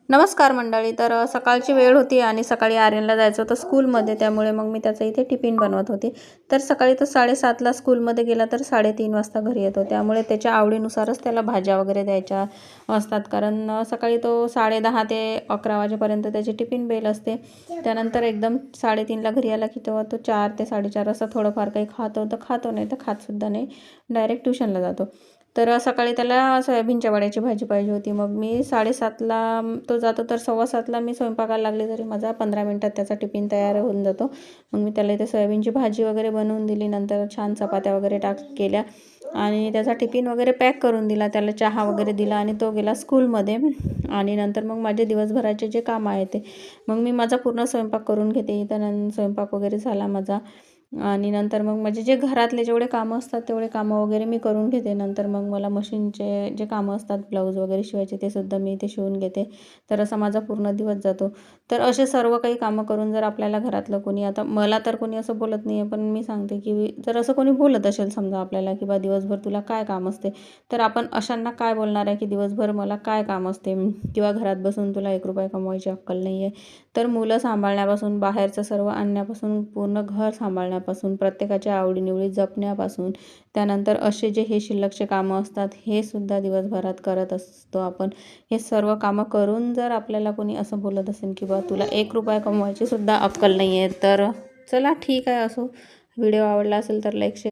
नमस्कार मंडळी. तर सकाळची वेळ होती आणि सकाळी आर्यनला जायचं होतं स्कूलमध्ये, त्यामुळे मग मी त्याचा इथे टिफिन बनवत होती. तर सकाळी तो 7:30ला स्कूलमध्ये गेला तर 3:30 वाजता घरी येतो, त्यामुळे त्याच्या आवडीनुसारच त्याला भाज्या वगैरे द्यायच्या असतात. कारण सकाळी तो 10:30 ते 11 वाजेपर्यंत त्याची टिफिन बेल असते. त्यानंतर एकदम 3:30ला घरी आला की तेव्हा तो 4 ते 4:30 असं थोडंफार काही खातो तर खातो, नाही तर खातसुद्धा नाही, डायरेक्ट ट्युशनला जातो. तर सकाळी त्याला सोयाबीनच्या वड्याची भाजी पाहिजे होती. मग मी 7:30ला तो जातो, तर 7:15ला मी स्वयंपाकाला लागले तरी माझा 15 मिनटात त्याचा टिफिन तयार होऊन जातो. मग मी त्याला इथे सोयाबीनची भाजी वगैरे बनवून दिली. नंतर छान चपात्या वगैरे केल्या आणि त्याचा टिफिन वगैरे पॅक करून दिला. त्याला चहा वगैरे दिला आणि तो गेला स्कूलमध्ये. आणि नंतर मग माझे दिवसभराचे जे कामं आहे ते मग मी माझा पूर्ण स्वयंपाक करून घेते. इथं स्वयंपाक वगैरे झाला माझा आणि नंतर मग माझे जे घरातले जेवढे कामं असतात तेवढे कामं वगैरे मी करून घेते. नंतर मग मला मशीनचे जे कामं असतात, ब्लाऊज वगैरे शिवायचे, ते सुद्धा मी इथे शिवून घेते. तर असा माझा पूर्ण दिवस जातो. तर असे सर्व काही कामं करून जर आपल्याला घरातलं कोणी, आता मला तर कोणी असं बोलत नाही आहे, पण मी सांगते की जर असं कोणी बोलत असेल समजा आपल्याला की बा दिवसभर तुला काय काम असते, तर आपण अशांना काय बोलणार आहे की दिवसभर मला काय काम असते किंवा घरात बसून तुला 1 रुपया कमवायची अक्कल नाही आहे. तर मुलं सांभाळण्यापासून, बाहेरचं सर्व आणण्यापासून, पूर्ण घर सांभाळण्यापासून, प्रत्येकाच्या आवडीनिवडी जपण्यापासून, त्यानंतर असे जे हे शिल्लकचे कामं असतात हे सुद्धा दिवसभरात करत असतो आपण. हे सर्व कामं करून जर आपल्याला कोणी असं बोलत असेल की बा तुला 1 रुपया कमवायची सुद्धा अक्कल नाही आहे, तर चला ठीक आहे. असो, व्हिडिओ आवडला असेल तर लाईक शेअर